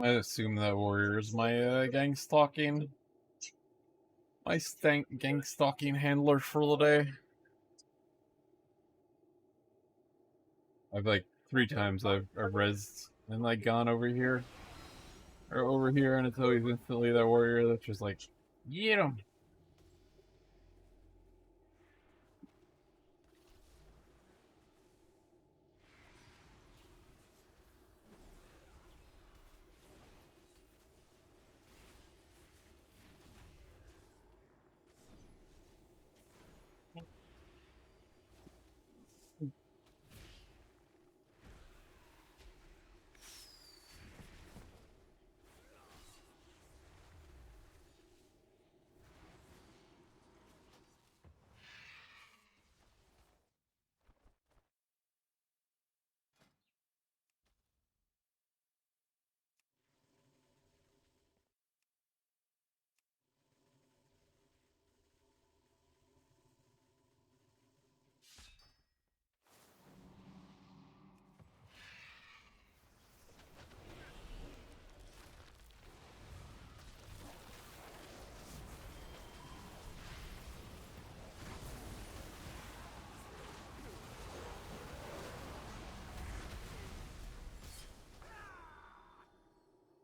I assume that warrior is my gang stalking. My gang stalking handler for the day. I've like 3 times I've rezzed and like gone over here or over here, and it's always instantly that warrior that's just like, get him.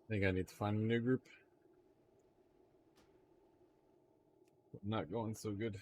I think I need to find a new group. Not going so good.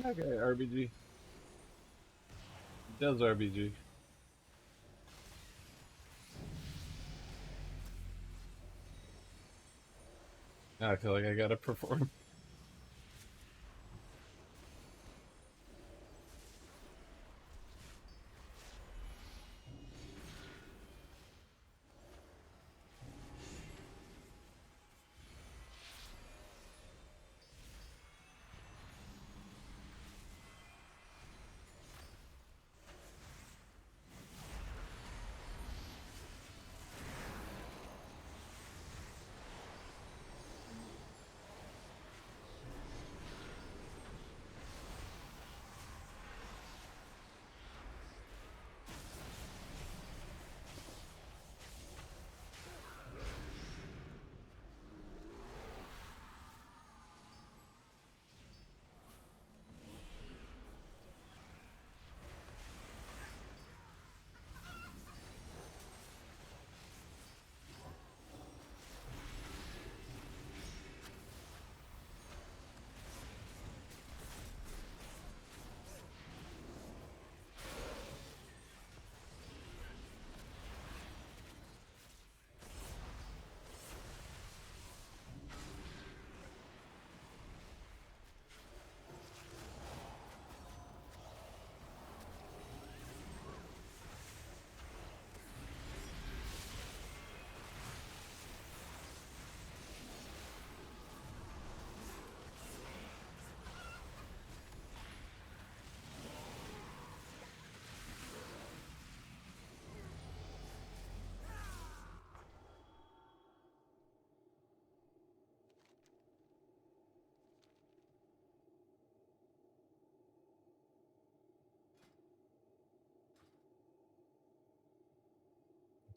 Okay, RBG. It does RBG. Now I feel like I gotta perform.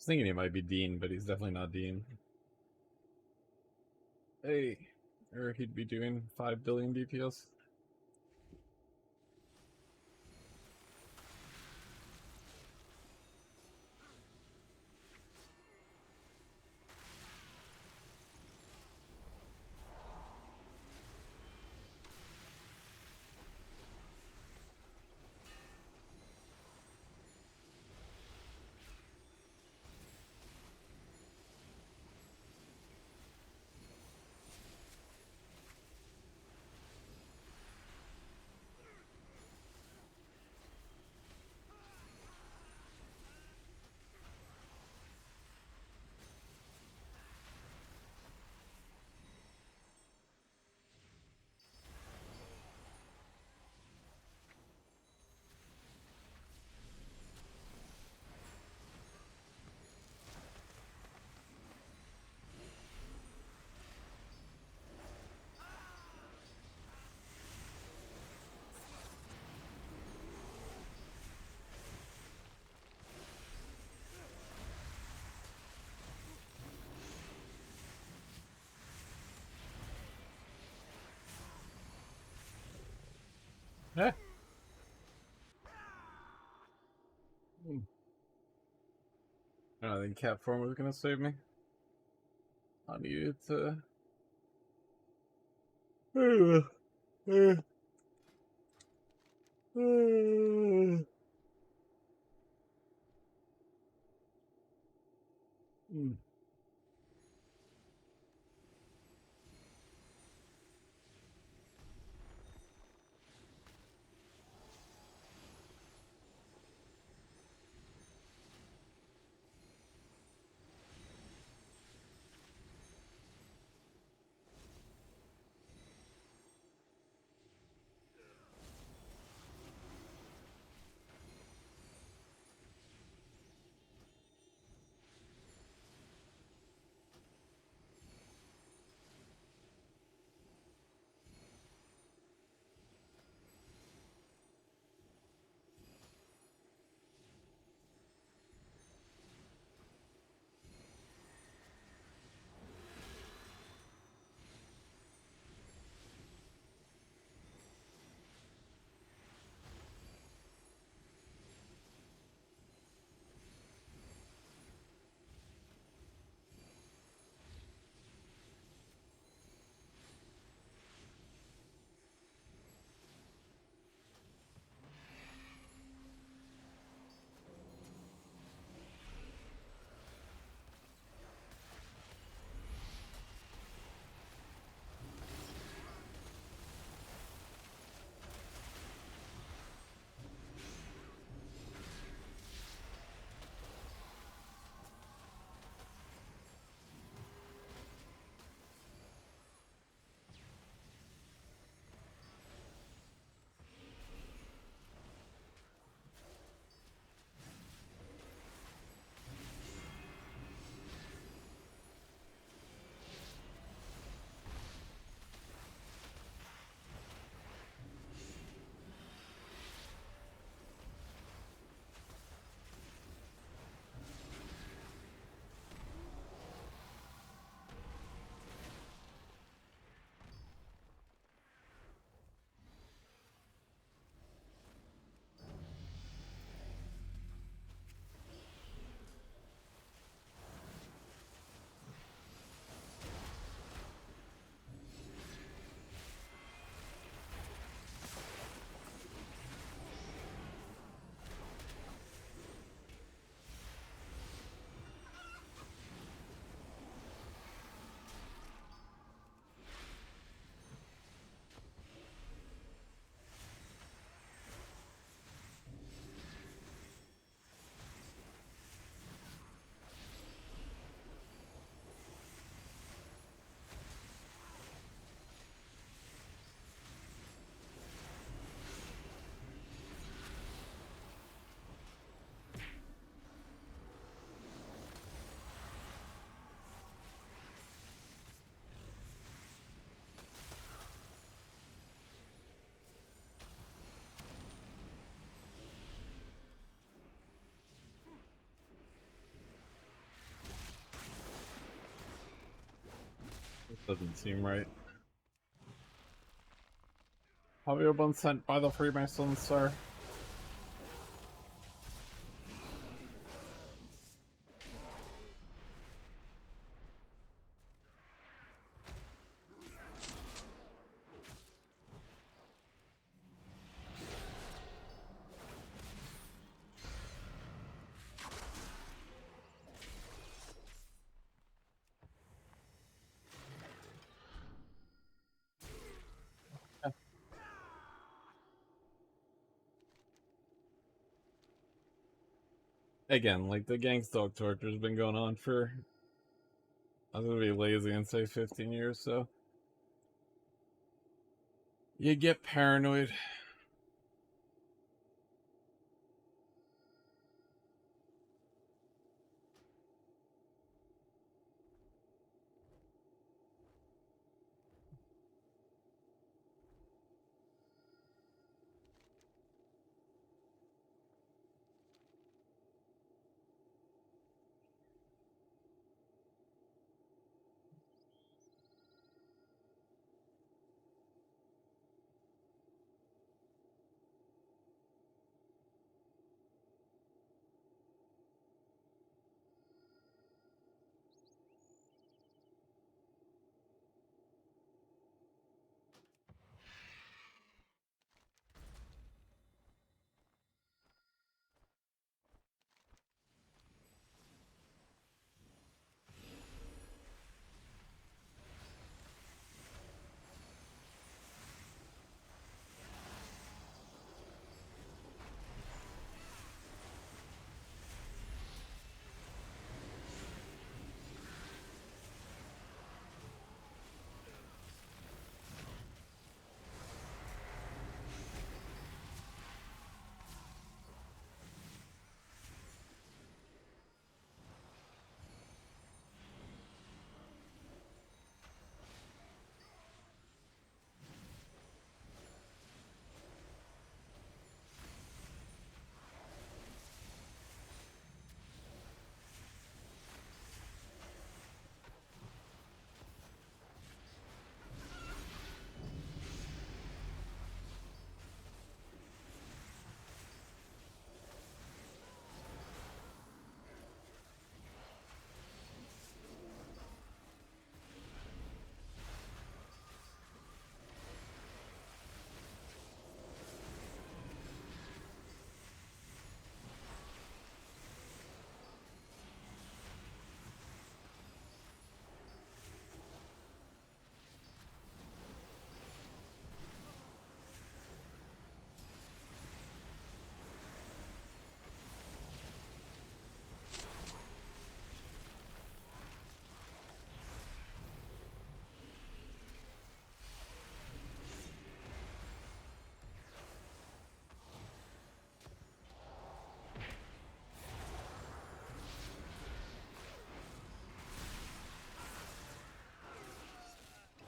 thinking he might be Dean, but he's definitely not Dean. Hey, or he'd be doing 5 billion DPS. Eh. I don't think cat form was gonna save me. I needed to. Doesn't seem right. Have you been sent by the Freemasons, sir? Again, like the gang stalk torture's been going on for, I'm gonna be lazy and say 15 years, so you get paranoid.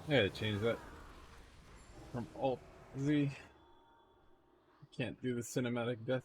I gotta change that from Alt Z. Can't do the cinematic death.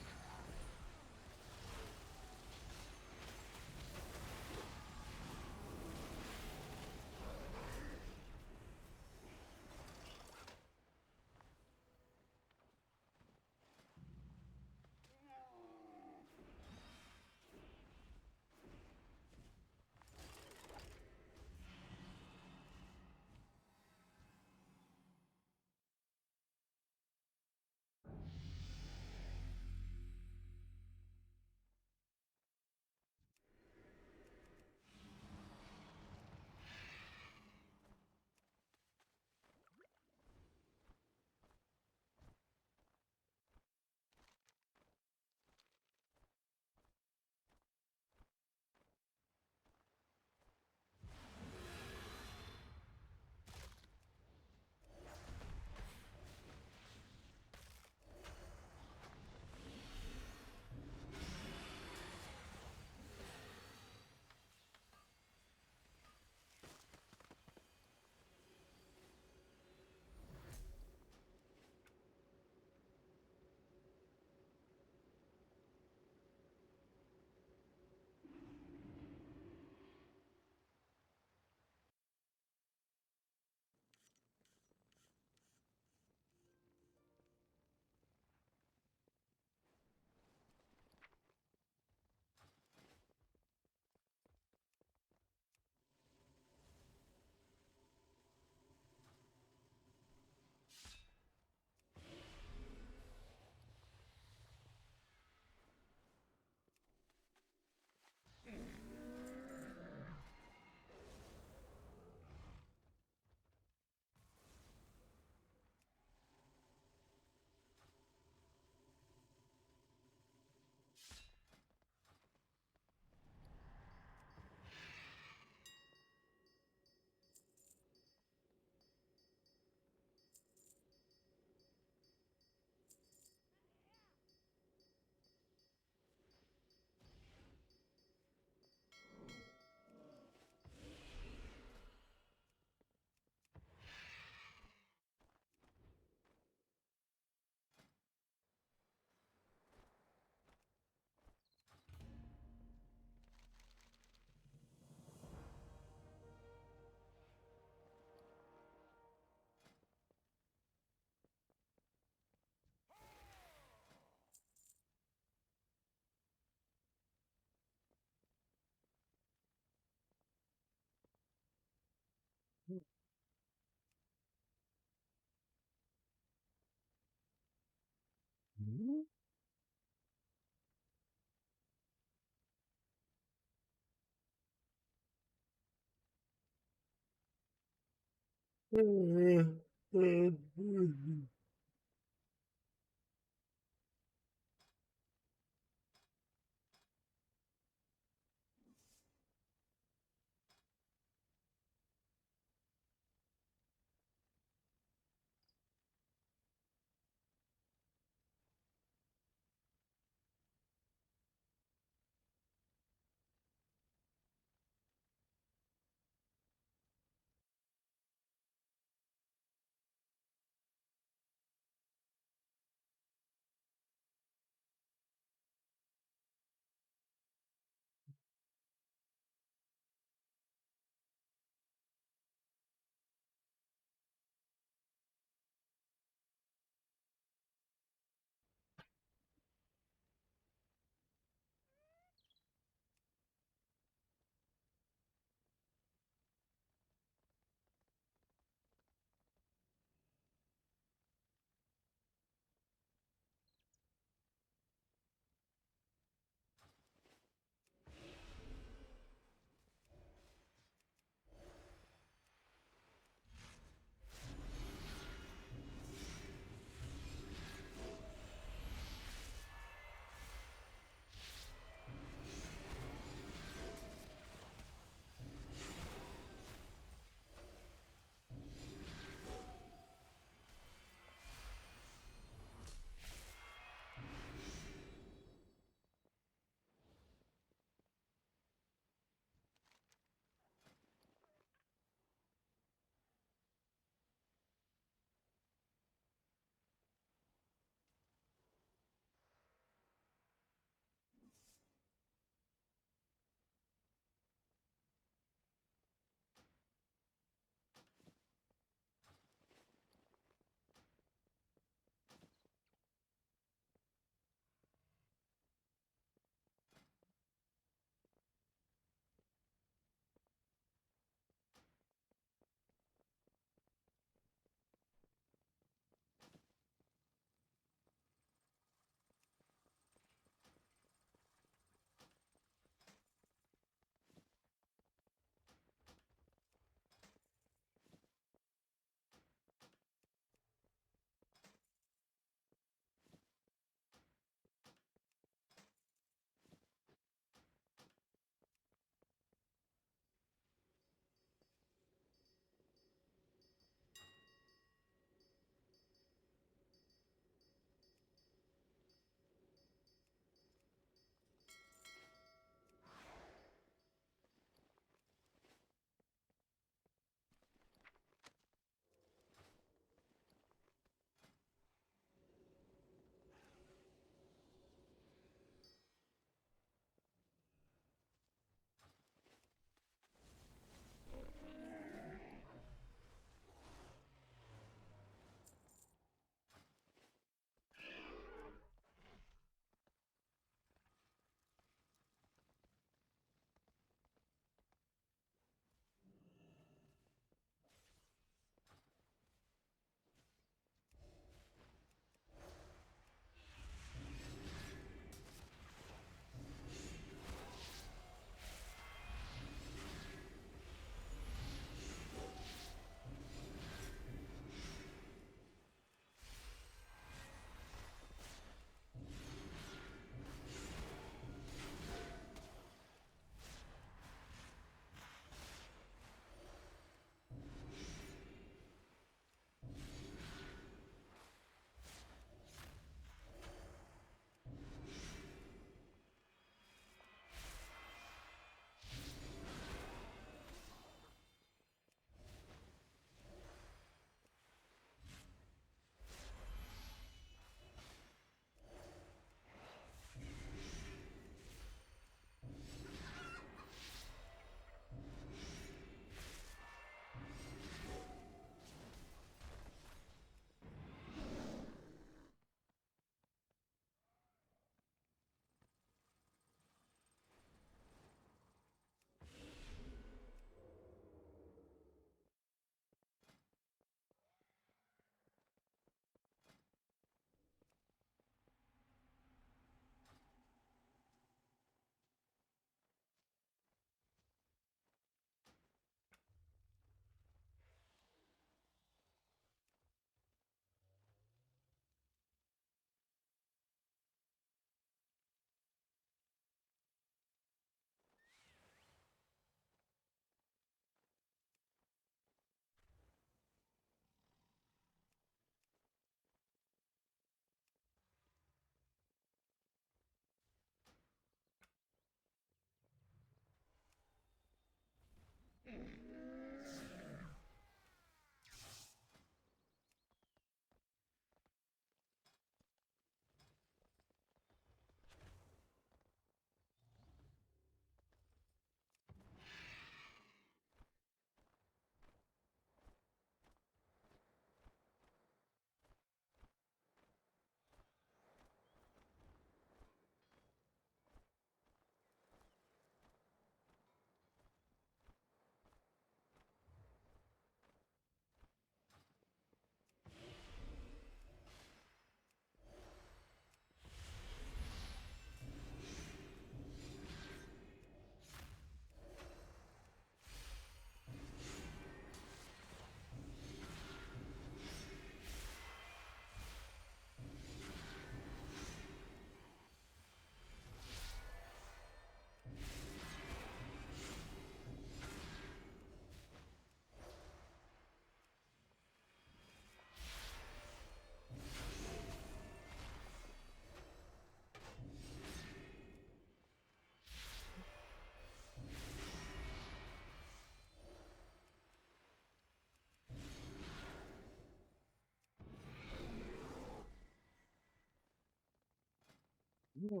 They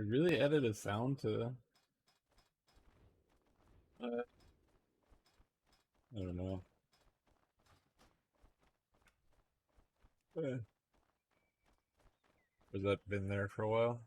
really added a sound to. I don't know. Has that been there for a while?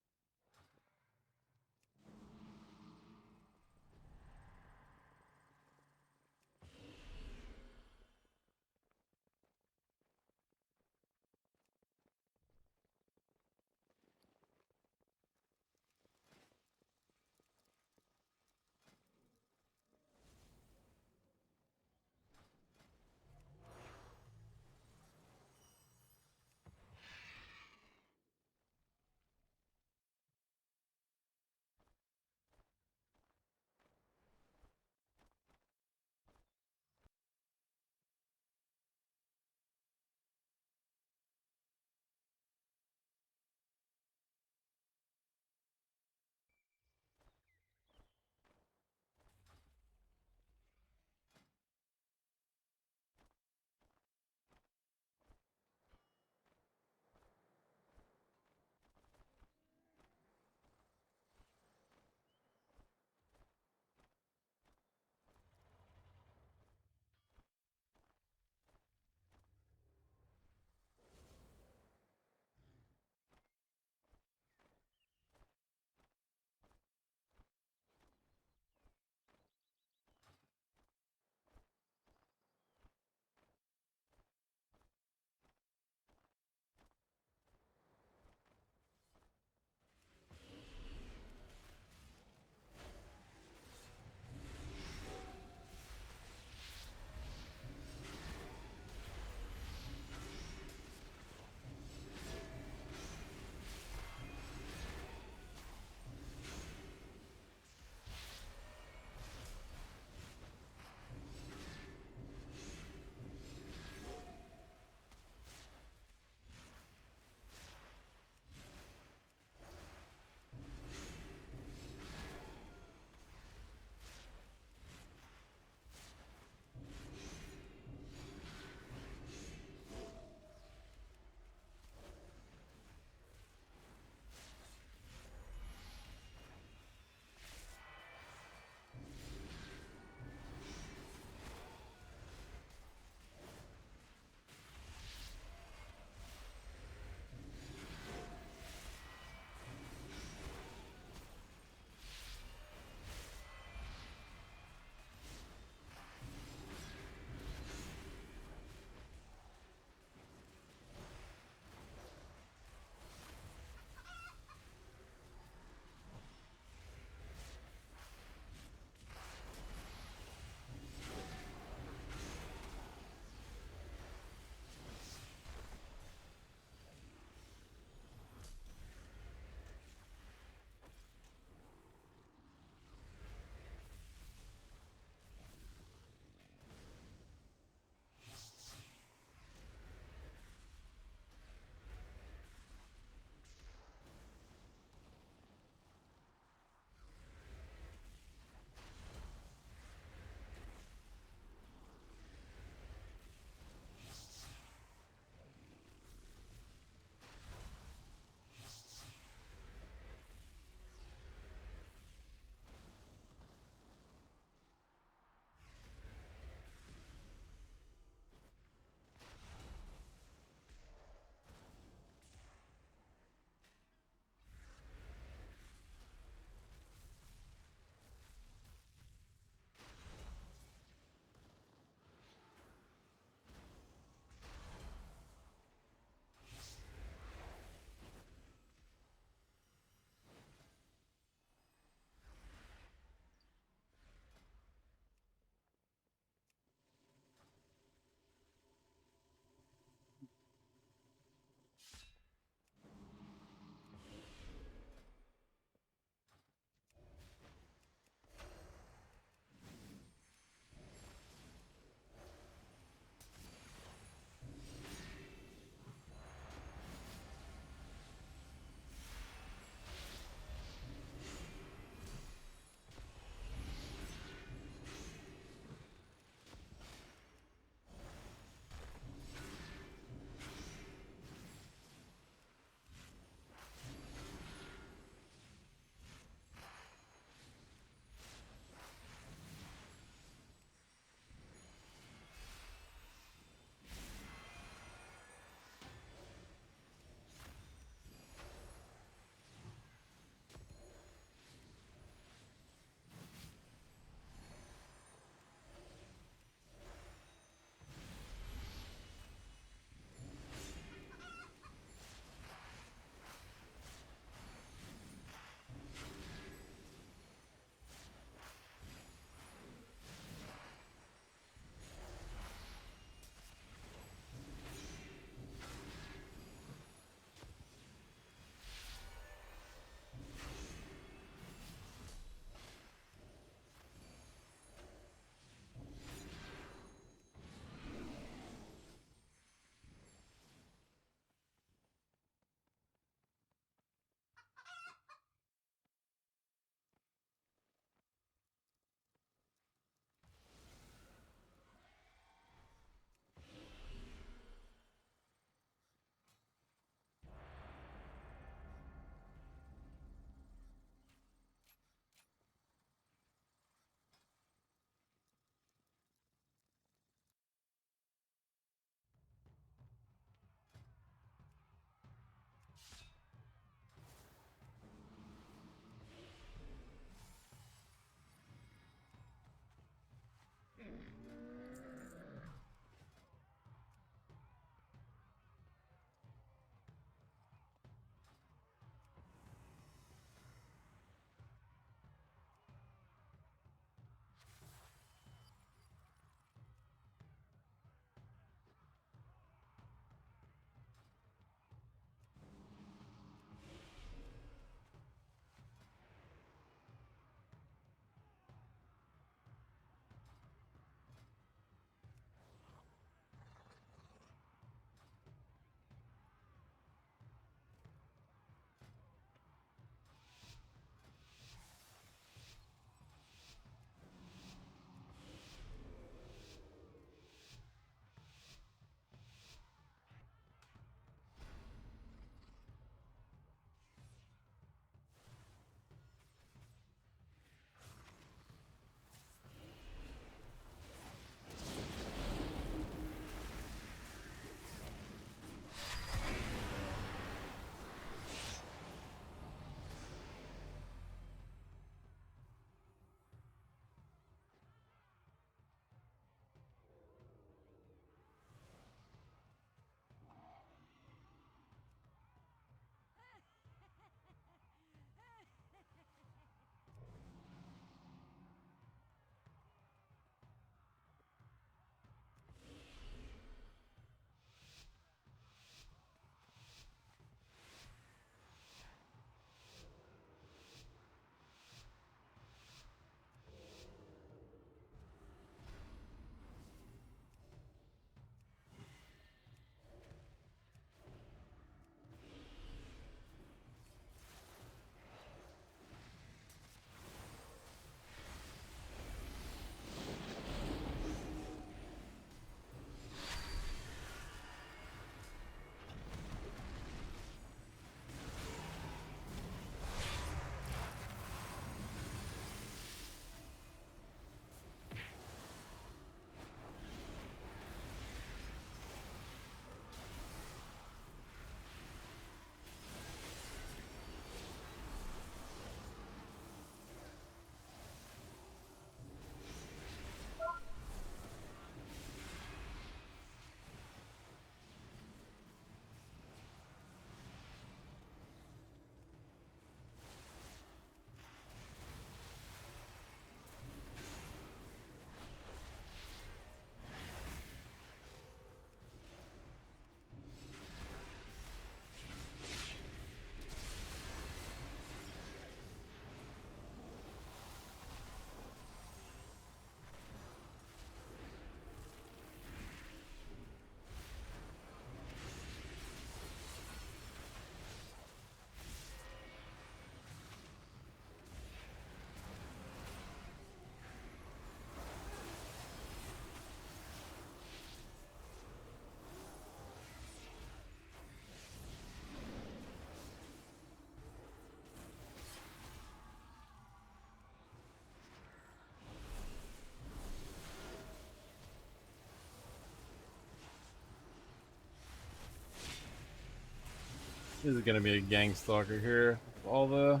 This is gonna be a gang stalker here. All the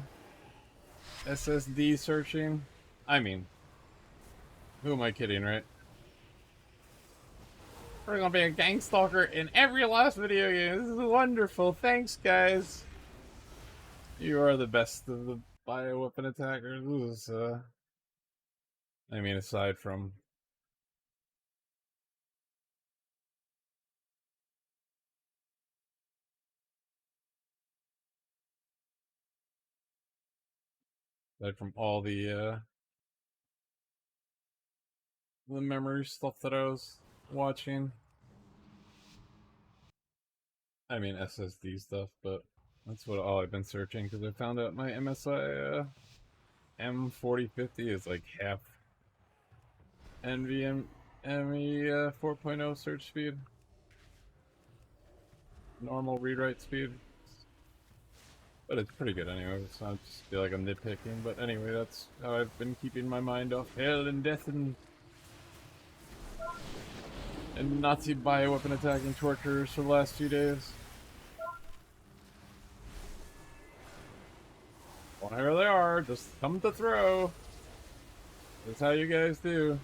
SSD searching. I mean, who am I kidding, right? We're gonna be a gang stalker in every last video game. This is wonderful. Thanks, guys. You are the best of the bioweapon attackers. This is, I mean, aside from all the memory stuff that I was watching. I mean SSD stuff, but that's what all I've been searching because I found out my MSI M4050 is like half NVMe 4.0 search speed, normal read-write speed, but it's pretty good anyway. It's not just feel like I'm nitpicking, but anyway, that's how I've been keeping my mind off hell and death and Nazi bioweapon attacking torturers for the last few days. Whatever they are, just come to throw. That's how you guys do.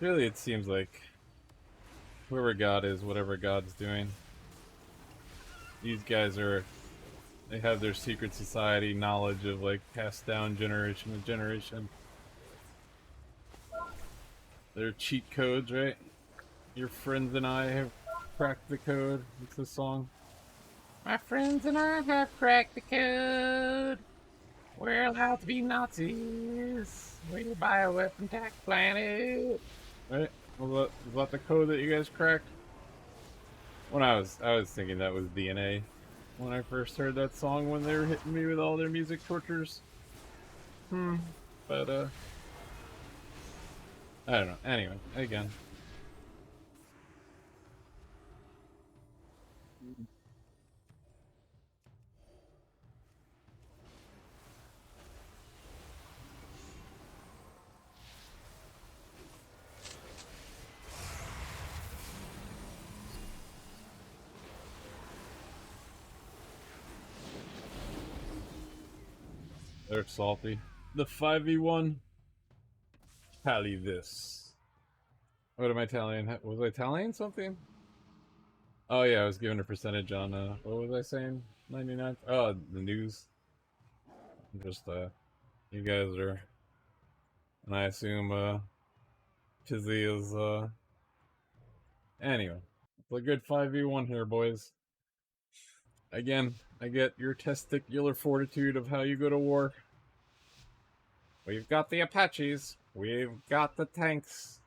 Really, it seems like whoever God is, whatever God's doing, these guys they have their secret society knowledge of like passed down generation to generation. Their cheat codes, right? Your friends and I have cracked the code. It's a song. My friends and I have cracked the code. We're allowed to be Nazis. We're bioweapon attack planet. Right? Was that the code that you guys cracked? When I was thinking that was DNA when I first heard that song when they were hitting me with all their music tortures. But I don't know. Anyway, again. They're salty. The 5v1. Tally this. What am I tallying? Was I tallying something? Oh yeah, I was giving a percentage on what was I saying? 99. Oh, the news. Just you guys are, and I assume Tizzy is anyway. It's a good 5v1 here, boys. Again, I get your testicular fortitude of how you go to war. We've got the Apaches. We've got the tanks.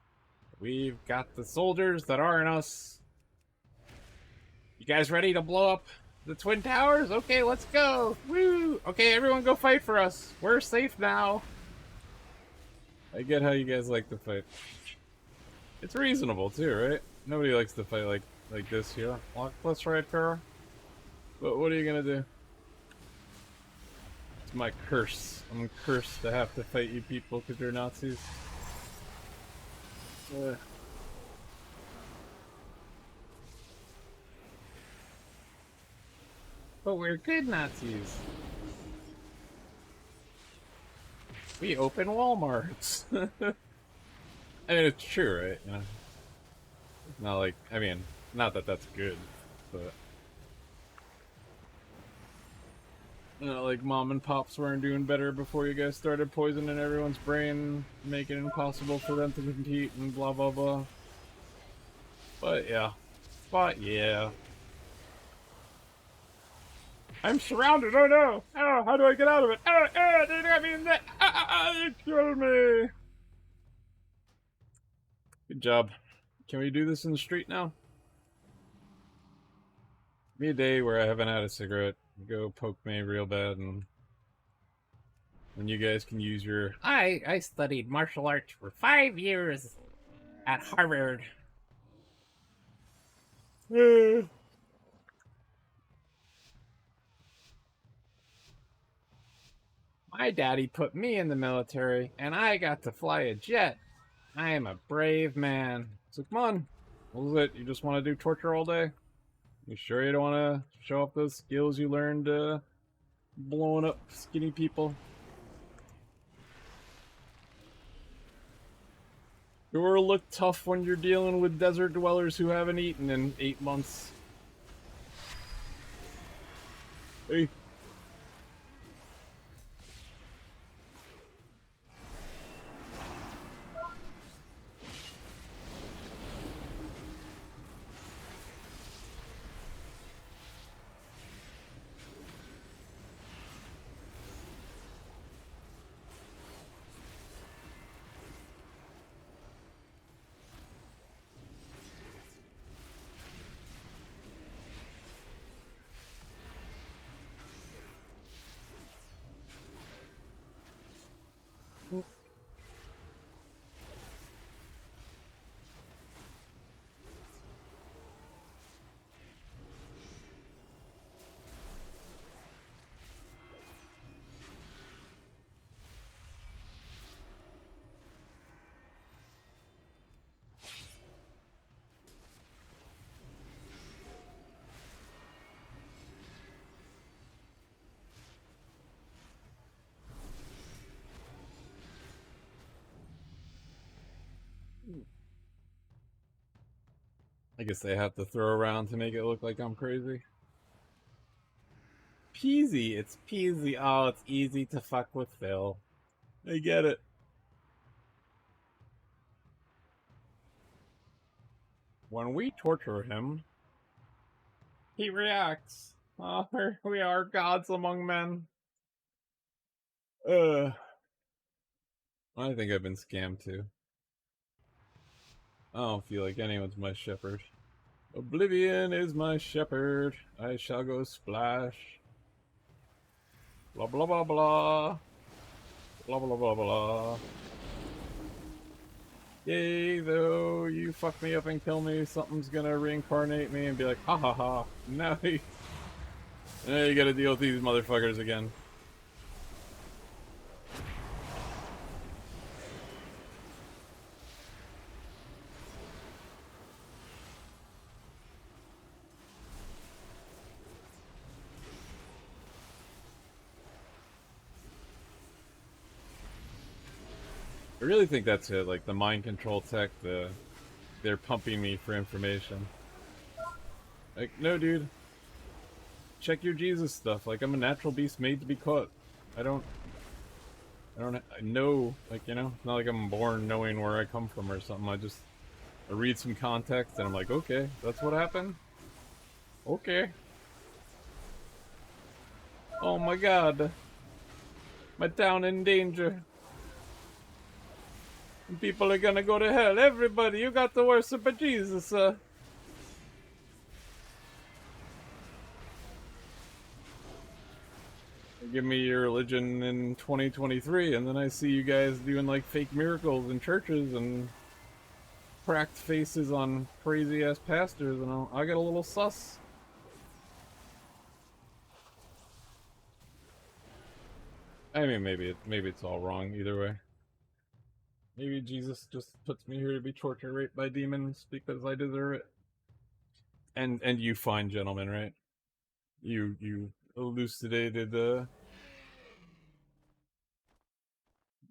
We've got the soldiers that aren't us. You guys ready to blow up the Twin Towers? Okay, let's go. Woo! Okay, everyone go fight for us. We're safe now. I get how you guys like to fight. It's reasonable too, right? Nobody likes to fight like this here. Lock plus right car. But what are you gonna do? It's my curse. I'm cursed to have to fight you people because you're Nazis. But we're good Nazis. We open Walmarts. I mean, it's true, right? You know, it's not like, I mean, not that that's good, but you know, like mom and pops weren't doing better before you guys started poisoning everyone's brain, making it impossible for them to compete, and blah blah blah. But yeah, spot? Yeah. I'm surrounded. Oh no! Oh, how do I get out of it? They got me in that. You killed me. Good job. Can we do this in the street now? Give me a day where I haven't had a cigarette. Go poke me real bad, and then you guys can use your. I studied martial arts for 5 years at Harvard. My daddy put me in the military, and I got to fly a jet. I am a brave man. So come on. What is it? You just want to do torture all day? You sure you don't want to show off those skills you learned blowing up skinny people? Sure look tough when you're dealing with desert dwellers who haven't eaten in 8 months. Hey. I guess they have to throw around to make it look like I'm crazy. Peasy, it's peasy. Oh, it's easy to fuck with Phil. I get it. When we torture him, he reacts. Oh, we are gods among men. I think I've been scammed too. I don't feel like anyone's my shepherd. Oblivion is my shepherd. I shall go splash. Blah blah blah blah. Blah blah blah blah. Yay, though you fuck me up and kill me, something's gonna reincarnate me and be like, ha ha ha. Now you gotta deal with these motherfuckers again. I really think that's it, like the mind control tech, they're pumping me for information. Like, no dude. Check your Jesus stuff. Like, I'm a natural beast made to be caught. I know, like, you know, it's not like I'm born knowing where I come from or something. I read some context and I'm like, okay, that's what happened? Okay. Oh my god. My town in danger. People are gonna go to hell. Everybody, you got to worship a Jesus, Give me your religion in 2023, and then I see you guys doing like fake miracles in churches and cracked faces on crazy ass pastors, and I get a little sus. I mean, maybe it's all wrong either way. Maybe Jesus just puts me here to be tortured, raped by demons because I deserve it. And you fine gentlemen, right? You elucidated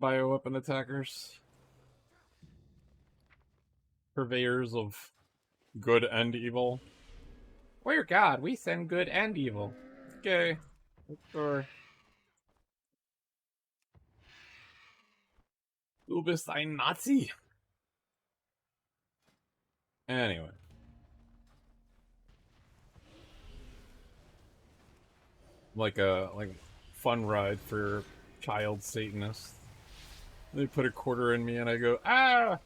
bioweapon attackers, purveyors of good and evil. We're God. We send good and evil. Okay, sure. Du bist ein Nazi. Anyway, like a fun ride for child Satanists. They put a quarter in me and I go, ah!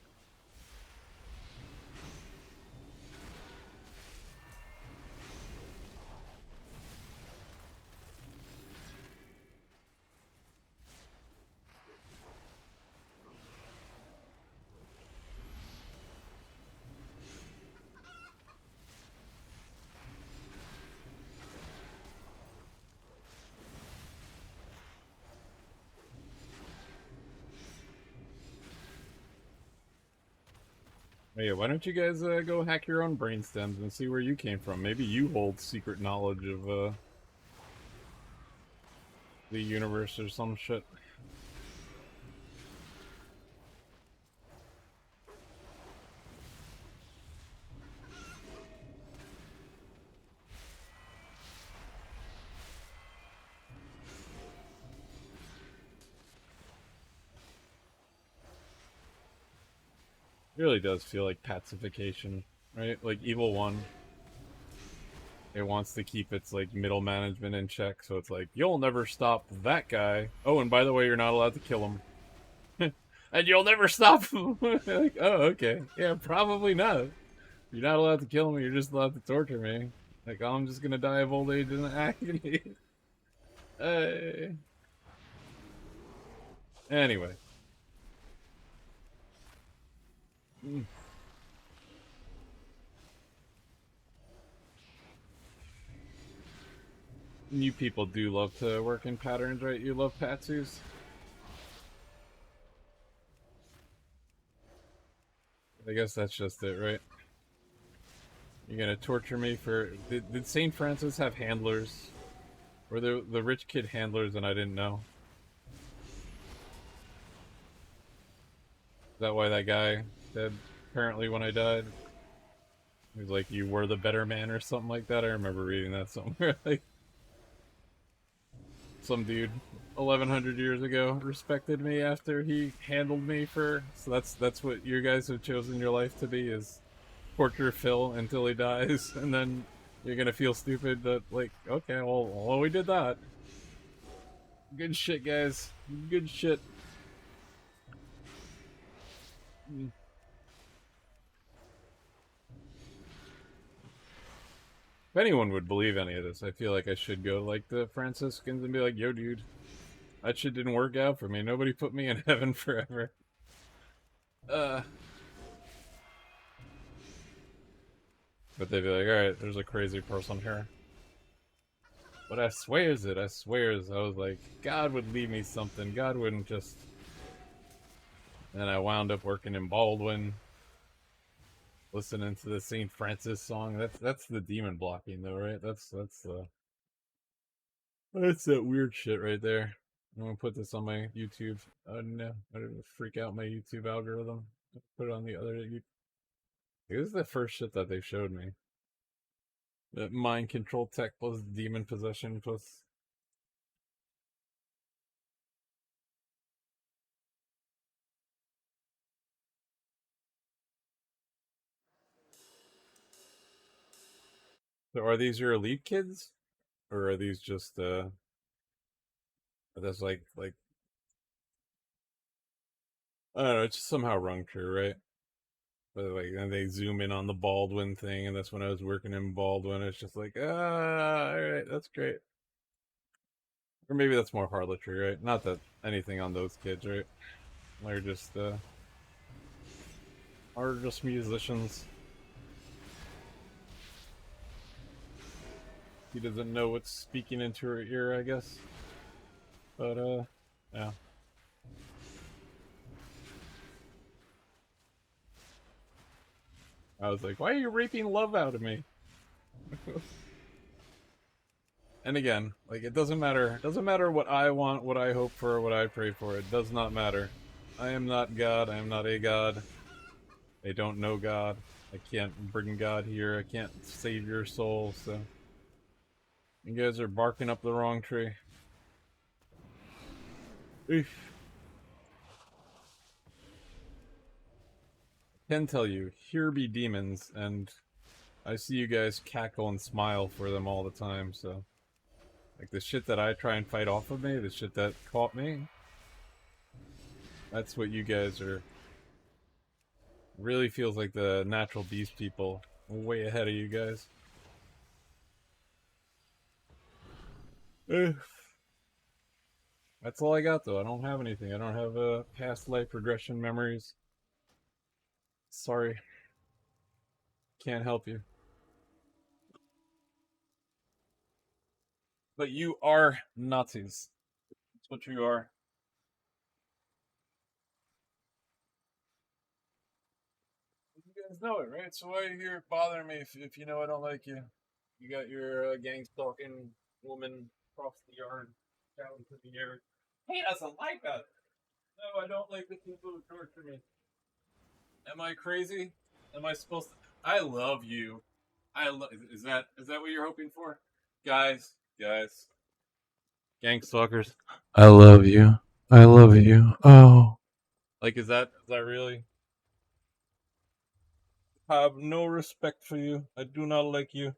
Hey, why don't you guys go hack your own brain stems and see where you came from? Maybe you hold secret knowledge of the universe or some shit. It really does feel like pacification, right? Like Evil One, it wants to keep its like middle management in check, so it's like you'll never stop that guy. Oh, and by the way, you're not allowed to kill him, and you'll never stop him. Like, oh, okay, yeah, probably not. You're not allowed to kill me. You're just allowed to torture me. Like, I'm just gonna die of old age and agony. uh, anyway. Mm. You people do love to work in patterns, right? You love patsus? I guess that's just it, right? You're gonna torture me for... Did St. Francis have handlers? Were the rich kid handlers and I didn't know? Is that why that guy said, apparently, when I died? He was like, you were the better man or something like that? I remember reading that somewhere. Like, some dude 1100 years ago respected me after he handled me for... So that's what you guys have chosen your life to be, is torture Phil until he dies, and then you're gonna feel stupid that, like, okay, well, we did that. Good shit, guys. Good shit. If anyone would believe any of this, I feel like I should go like the Franciscans and be like, yo, dude, that shit didn't work out for me. Nobody put me in heaven forever. Uh, but they'd be like, alright, there's a crazy person here. But I swears it, I swears. I was like, God would leave me something. God wouldn't just... And I wound up working in Baldwin, listening to the St. Francis song. That's the demon blocking though, right? That's that weird shit right there. I'm gonna put this on my YouTube. Oh no, I'm gonna freak out my YouTube algorithm. Put it on the other YouTube. This is the first shit that they showed me. That mind control tech plus demon possession plus... So are these your elite kids? Or are these just that's like I don't know, it's just somehow rung true, right? But like, and they zoom in on the Baldwin thing, and that's when I was working in Baldwin. It's just like, all right, that's great. Or maybe that's more harlotry, right? Not that anything on those kids, right? They're just are just musicians. He doesn't know what's speaking into her ear, I guess. But yeah. I was like, why are you raping love out of me? And again, like, it doesn't matter. It doesn't matter what I want, what I hope for, what I pray for. It does not matter. I am not God. I am not a God. I don't know God. I can't bring God here. I can't save your soul. So you guys are barking up the wrong tree. Oof. I can tell you, here be demons, and I see you guys cackle and smile for them all the time. So Like the shit that I try and fight off of me, the shit that caught me, that's what you guys are. Really feels like the natural beast people way ahead of you guys. Eh, that's all I got though. I don't have anything. I don't have past life regression memories. Sorry, can't help you. But you are Nazis. That's what you are. You guys know it, right? So why are you here bothering me if you know I don't like you? You got your gang stalking woman across the yard, down to the air. He doesn't like us. No, I don't like the people who torture me. Am I crazy? Am I supposed to? I love you. Is that what you're hoping for, guys, gang stalkers? I love you. I love you. Oh, like is that really? I have no respect for you. I do not like you.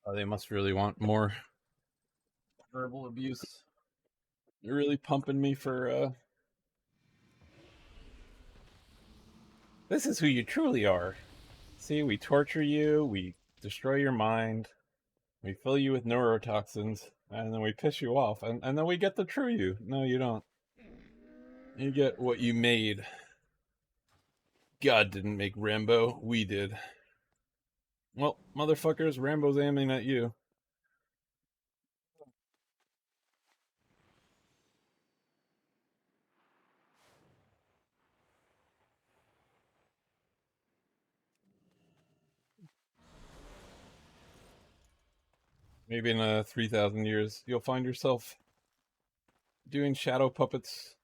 Oh, they must really want more verbal abuse. You're really pumping me for. This is who you truly are. See, we torture you, we destroy your mind, we fill you with neurotoxins, and then we piss you off, and then we get the true you. No, you don't. You get what you made. God didn't make Rambo, we did. Well, motherfuckers, Rambo's aiming at you. Maybe in 3,000 years, you'll find yourself doing shadow puppets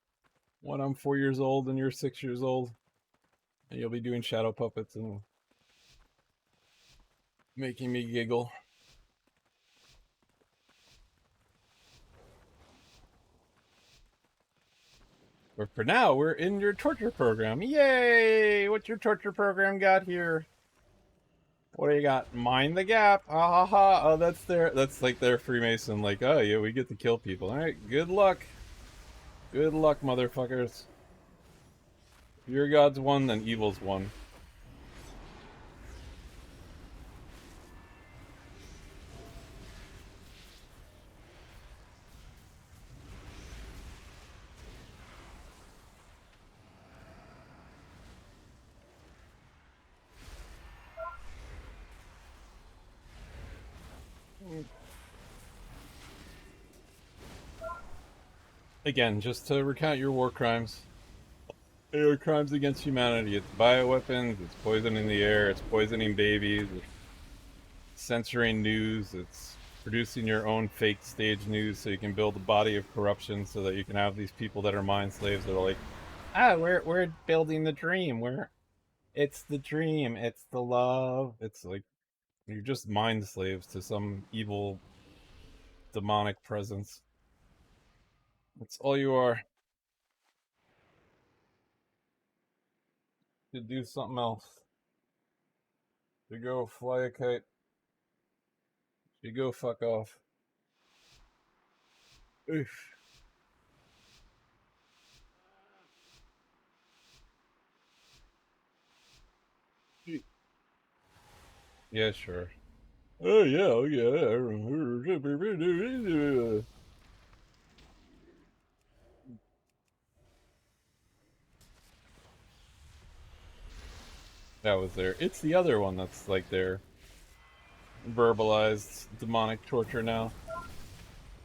when I'm 4 years old and you're 6 years old. And you'll be doing shadow puppets and making me giggle. But for now, we're in your torture program. Yay! What's your torture program got here? What do you got? Mind the gap. Ah ha ha. Oh, that's like their Freemason. Like, oh yeah, we get to kill people. All right, good luck. Good luck, motherfuckers. If your God's one, then evil's one. Again, just to recount your war crimes. They are crimes against humanity. It's bioweapons, it's poisoning the air, it's poisoning babies, it's censoring news, it's producing your own fake stage news so you can build a body of corruption so that you can have these people that are mind slaves that are like, we're building the dream. It's the dream, it's the love. It's like you're just mind slaves to some evil demonic presence. That's all you are. To do something else. To go fly a kite. To go fuck off. Oof. Yeah, sure. Oh yeah, oh yeah. That was there. It's the other one that's like their verbalized demonic torture now.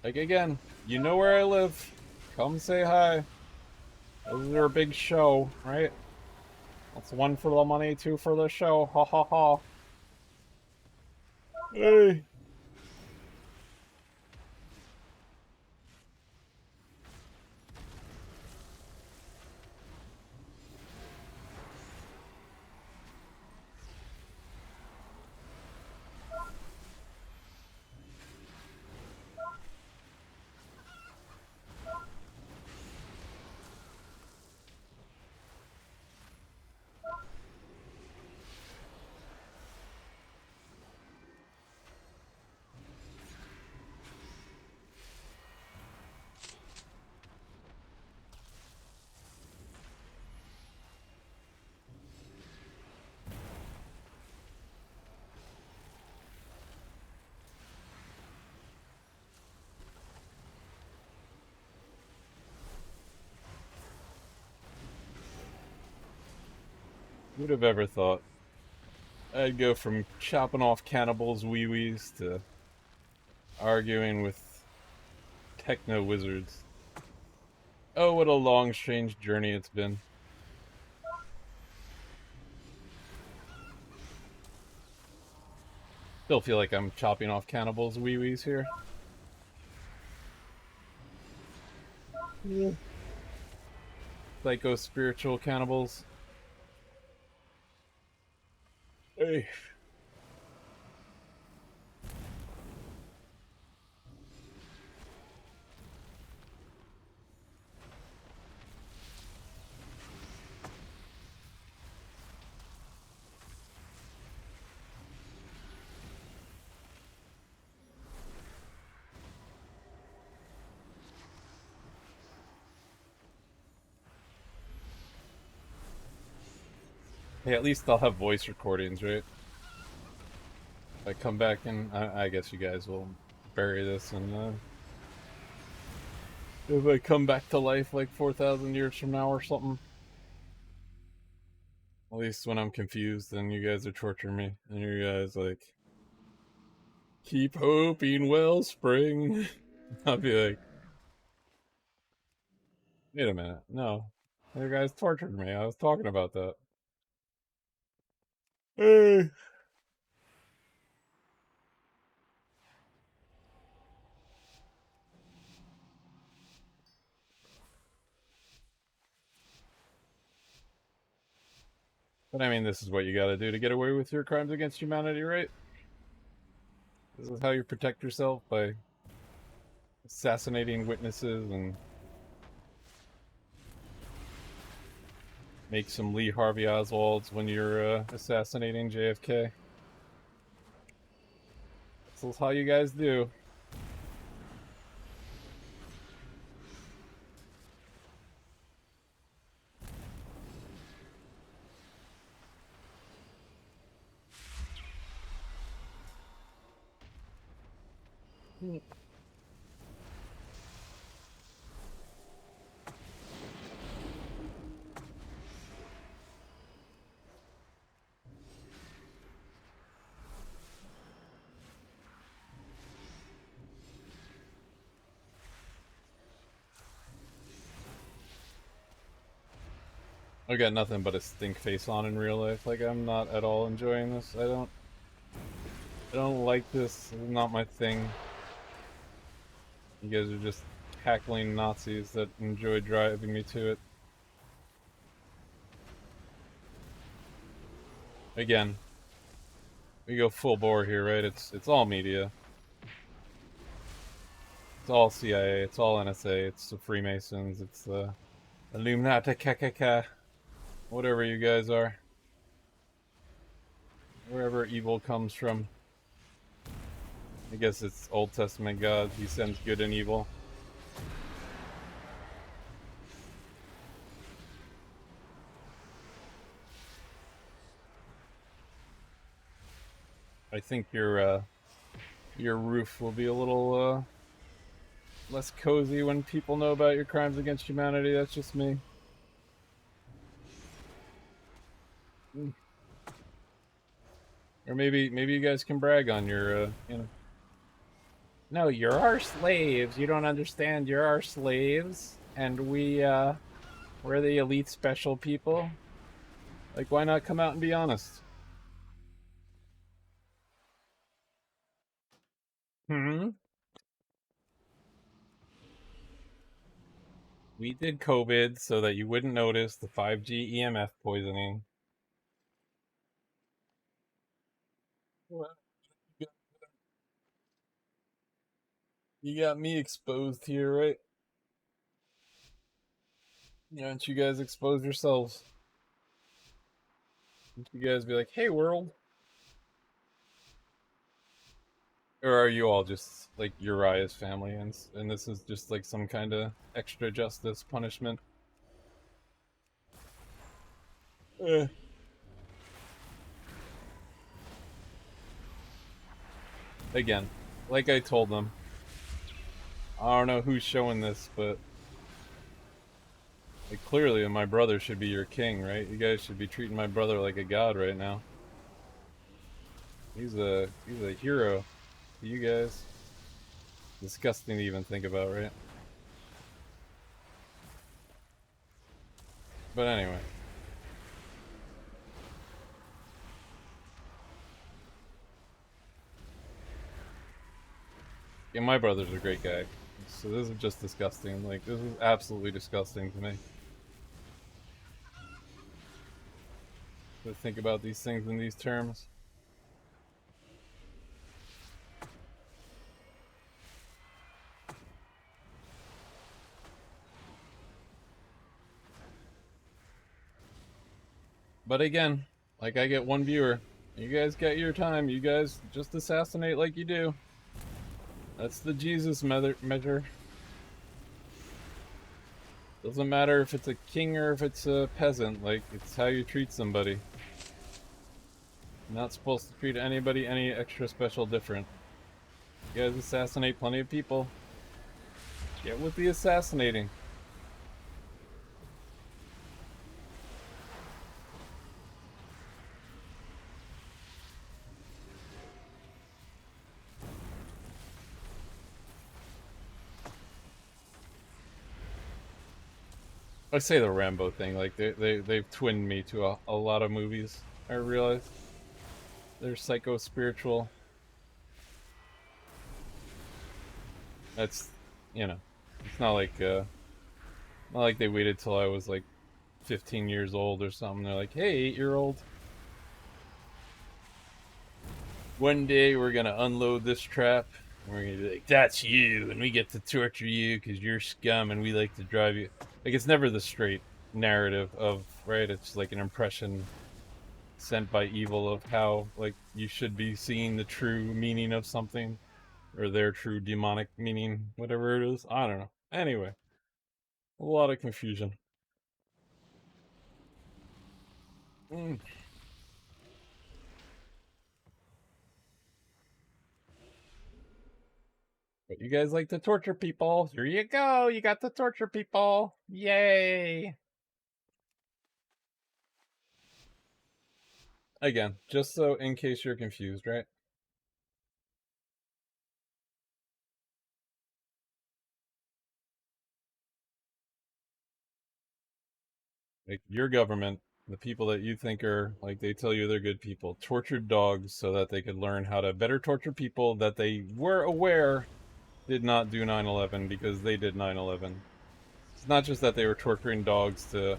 Like again, you know where I live. Come say hi. This is our big show, right? That's one for the money, two for the show. Ha ha ha. Hey. Who'd have ever thought I'd go from chopping off cannibals' wee-wees to arguing with techno wizards? Oh, what a long, strange journey it's been. Still feel like I'm chopping off cannibals' wee-wees here. Yeah. Psycho spiritual cannibals. Hey. Hey, at least I'll have voice recordings, right? If I come back and I guess you guys will bury this, and if I come back to life like 4,000 years from now or something, at least when I'm confused and you guys are torturing me, and you guys like keep hoping wellspring, I'll be like, wait a minute, no, you guys tortured me. I was talking about that. Hey. But I mean, this is what you got to do to get away with your crimes against humanity, right? This is how you protect yourself, by assassinating witnesses and make some Lee Harvey Oswalds when you're assassinating JFK. This is how you guys do. I got nothing but a stink face on in real life. Like, I'm not at all enjoying this. I don't like this. This is not my thing. You guys are just cackling Nazis that enjoy driving me to it. Again, we go full bore here, right? It's all media. It's all CIA. It's all NSA. It's the Freemasons. It's the Illuminati, KKK, whatever you guys are. Wherever evil comes from. I guess it's Old Testament God. He sends good and evil. I think your roof will be a little less cozy when people know about your crimes against humanity. That's just me. Or maybe you guys can brag on your you know. No, you're our slaves. You don't understand. You're our slaves, and we're the elite special people. Like, why not come out and be honest? Hmm. We did COVID so that you wouldn't notice the 5G EMF poisoning. Well, you got me exposed here, right? Why don't you guys expose yourselves? Why don't you guys be like, hey, world? Or are you all just like Uriah's family, and this is just like some kind of extra justice punishment? Eh. Again, like I told them, I don't know who's showing this, but like, clearly my brother should be your king, right? You guys should be treating my brother like a god right now. He's a hero to you guys. Disgusting to even think about, right? But anyway. Yeah, my brother's a great guy. So this is just disgusting. Like, this is absolutely disgusting to me. To think about these things in these terms. But again, like, I get one viewer. You guys get your time. You guys just assassinate like you do. That's the Jesus measure. Doesn't matter if it's a king or if it's a peasant. Like, it's how you treat somebody. Not supposed to treat anybody any extra special different. You guys assassinate plenty of people. Get with the assassinating. I say the Rambo thing, like they've twinned me to a lot of movies. I realize they're psycho spiritual. That's, you know, it's not like they waited till I was like 15 years old or something. They're like, hey, 8-year old, one day we're gonna unload this trap. And we're gonna be like, that's you, and we get to torture you because you're scum, and we like to drive you. Like, it's never the straight narrative of, right? It's like an impression sent by evil of how, like, you should be seeing the true meaning of something, or their true demonic meaning, whatever it is. I don't know. Anyway, a lot of confusion. Mm. But you guys like to torture people. Here you go. You got to torture people. Yay. Again, just so in case you're confused, right? Like, your government, the people that you think are, like, they tell you they're good people, tortured dogs so that they could learn how to better torture people that they were aware did not do 9/11 because they did 9/11. It's not just that they were torturing dogs to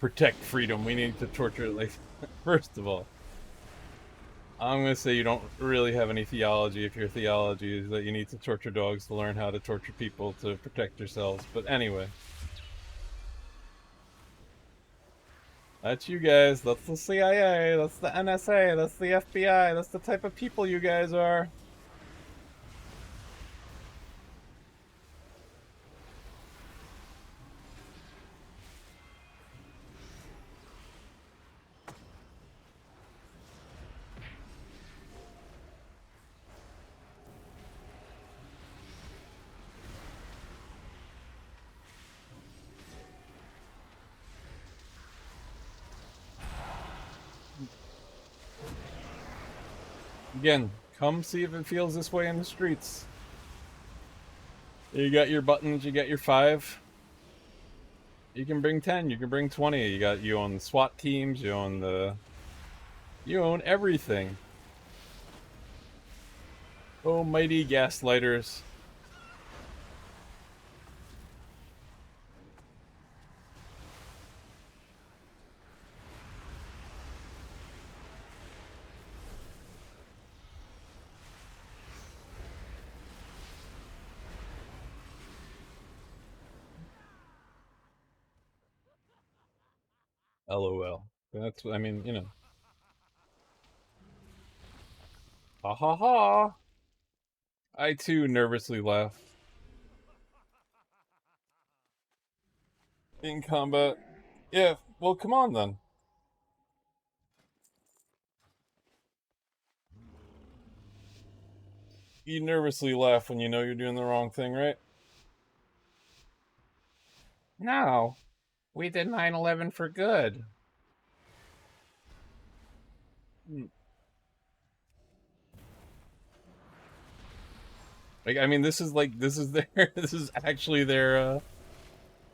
protect freedom. We need to torture, like, first of all, I'm going to say you don't really have any theology if your theology is that you need to torture dogs to learn how to torture people to protect yourselves. But anyway, that's you guys. That's the CIA. That's the NSA. That's the FBI. That's the type of people you guys are. Again, come see if it feels this way in the streets. You got your buttons, you got your 5. You can bring 10, you can bring 20. You own the SWAT teams, you own everything. Oh, mighty gaslighters. LOL. That's, I mean, ha ha ha. I too nervously laugh. In combat. Yeah, well, come on then. You nervously laugh when you know you're doing the wrong thing, right? No, we did 9/11 for good. Hmm. Like, I mean, this is their this is actually their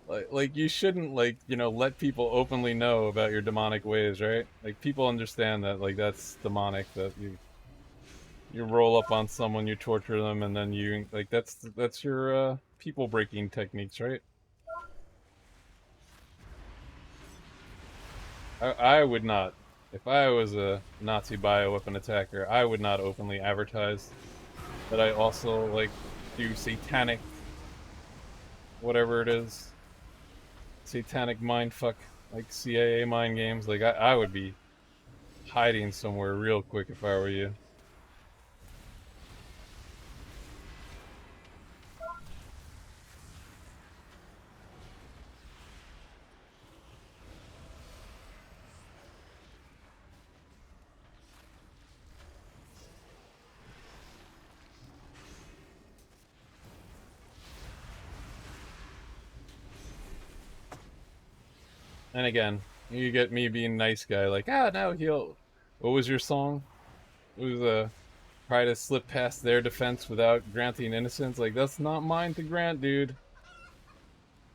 like you shouldn't, like, let people openly know about your demonic ways, right? Like, people understand that, like, that's demonic, that you roll up on someone, you torture them, and then you, like, that's your people breaking techniques, right? I would not, if I was a Nazi bioweapon attacker, I would not openly advertise that I also, like, do satanic, whatever it is, satanic mindfuck, like CIA mind games. Like, I would be hiding somewhere real quick if I were you. And again, you get me being nice guy, like, no, he'll. What was your song? It was try to slip past their defense without granting innocence. Like, that's not mine to grant, dude.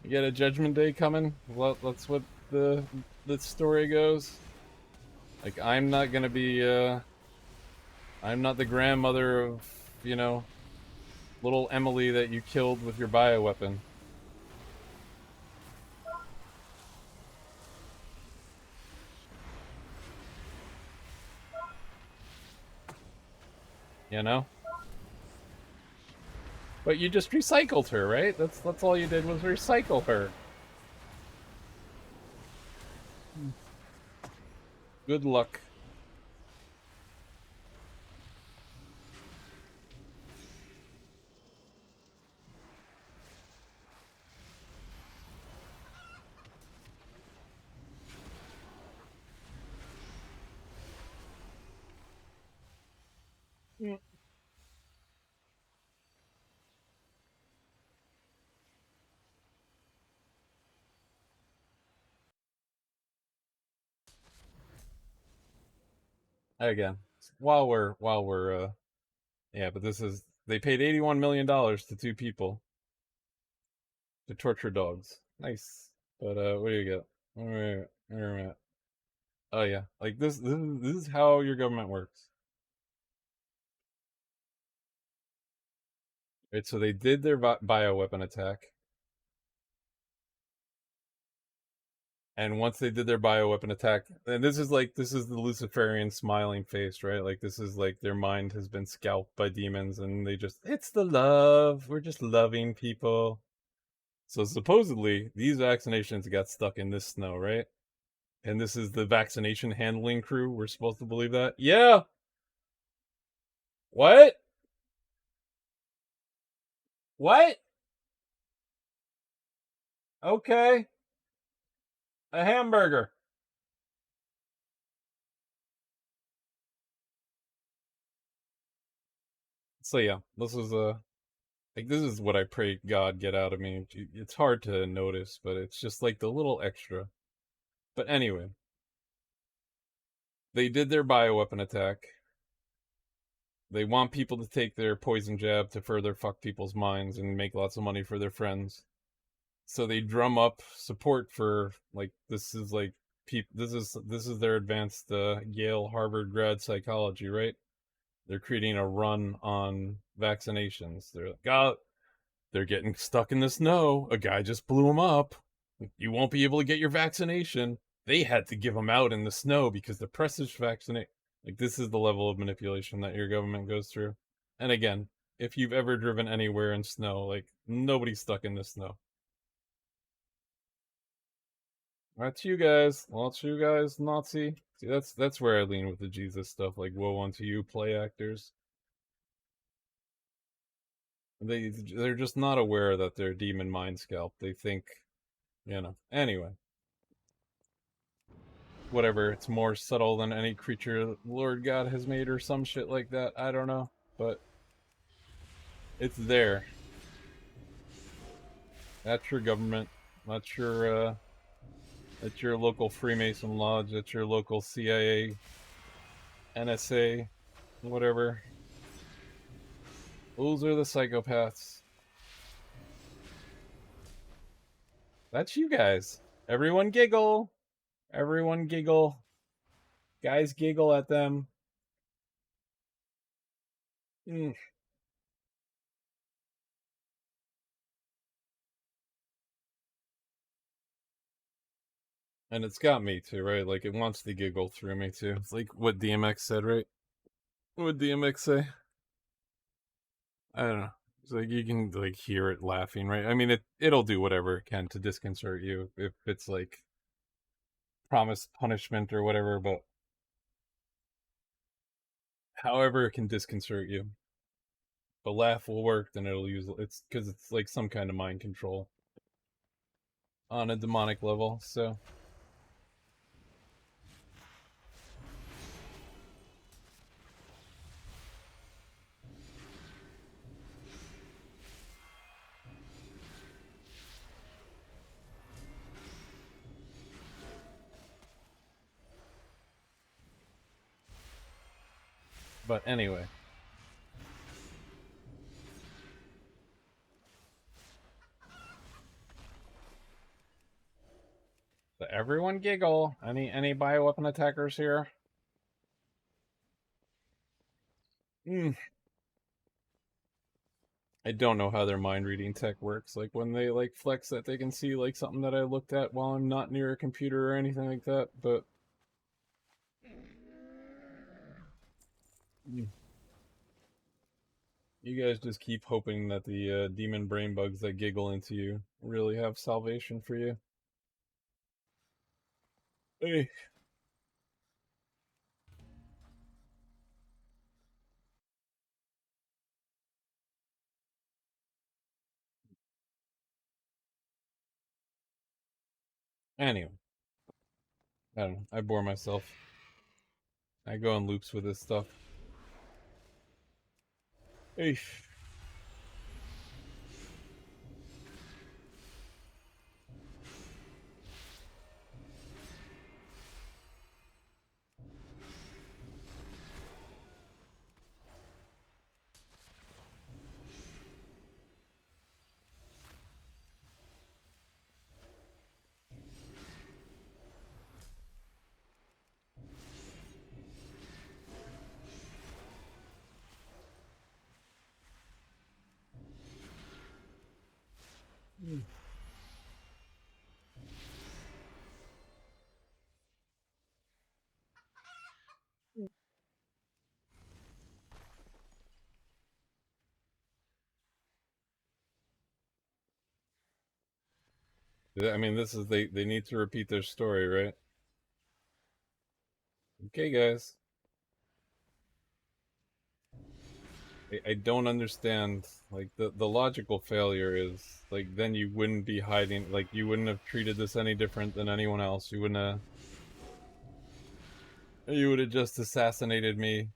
You get a judgment day coming. Well, that's what the story goes. Like, I'm not gonna be. I'm not the grandmother of little Emily that you killed with your bioweapon. You know. But you just recycled her, right? That's all you did was recycle her. Good luck. Mm. Again, while we're yeah, but this is they paid $81 million to two people to torture dogs. Nice. But what do you get? Wait. Oh yeah, like this is how your government works. Right, so they did their bioweapon attack, and once they did their bioweapon attack, and this is the Luciferian smiling face, right? Like this is like their mind has been scalped by demons, and it's the love. We're just loving people. So supposedly these vaccinations got stuck in this snow, right? And this is the vaccination handling crew. We're supposed to believe that. Yeah. What? What? Okay. A hamburger. So yeah, this is what I pray God get out of me. It's hard to notice, but it's just like the little extra. But anyway, they did their bioweapon attack. They want people to take their poison jab to further fuck people's minds and make lots of money for their friends. So they drum up support for like this is their advanced Yale Harvard grad psychology, right? They're creating a run on vaccinations. They're like, oh, they're getting stuck in the snow. A guy just blew them up. You won't be able to get your vaccination. They had to give them out in the snow because the press is vaccinate. Like this is the level of manipulation that your government goes through. And again, if you've ever driven anywhere in snow, like nobody's stuck in the snow. That's you guys. Well, it's you guys, Nazi. See, that's where I lean with the Jesus stuff. Like, woe unto you, play actors. They're just not aware that they're demon mind scalp. They think, Anyway, whatever. It's more subtle than any creature Lord God has made, or some shit like that. I don't know, but it's there. That's your government. That's your local Freemason lodge. That's your local CIA, NSA, whatever. Those are the psychopaths. That's you guys. Everyone giggle. Everyone giggle. Guys giggle at them. Mm. And it's got me too, right? Like it wants to giggle through me too. It's like what DMX said, right? What would DMX say? I don't know. It's like you can like hear it laughing, right? I mean, it'll do whatever it can to disconcert you if it's like promised punishment or whatever. But however it can disconcert you, the laugh will work. Then it'll use it's because it's like some kind of mind control on a demonic level. So But anyway, so everyone giggle. Any bioweapon attackers here? Mm. I don't know how their mind reading tech works. Like when they like flex that they can see like something that I looked at while I'm not near a computer or anything like that. But mm, you guys just keep hoping that the demon brain bugs that giggle into you really have salvation for you. Hey. Anyway, I don't know. I bore myself. I go in loops with this stuff. Hey. I mean, this is they need to repeat their story, right? Okay, guys. I don't understand. Like the logical failure is like then you wouldn't be hiding. Like you wouldn't have treated this any different than anyone else. You wouldn't have. You would have just assassinated me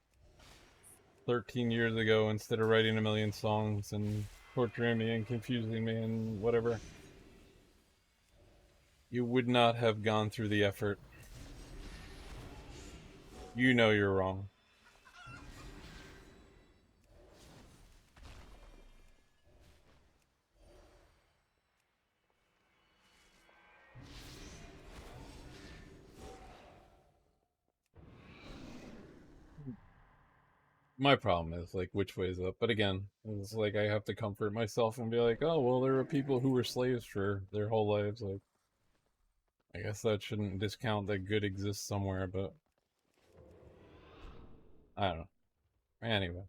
13 years ago instead of writing a million songs and torturing me and confusing me and whatever. You would not have gone through the effort. You know you're wrong. My problem is like which way's up. But again, it's like I have to comfort myself and be like, oh well, there were people who were slaves for their whole lives. Like I guess that shouldn't discount that good exists somewhere, but I don't know. Anyway.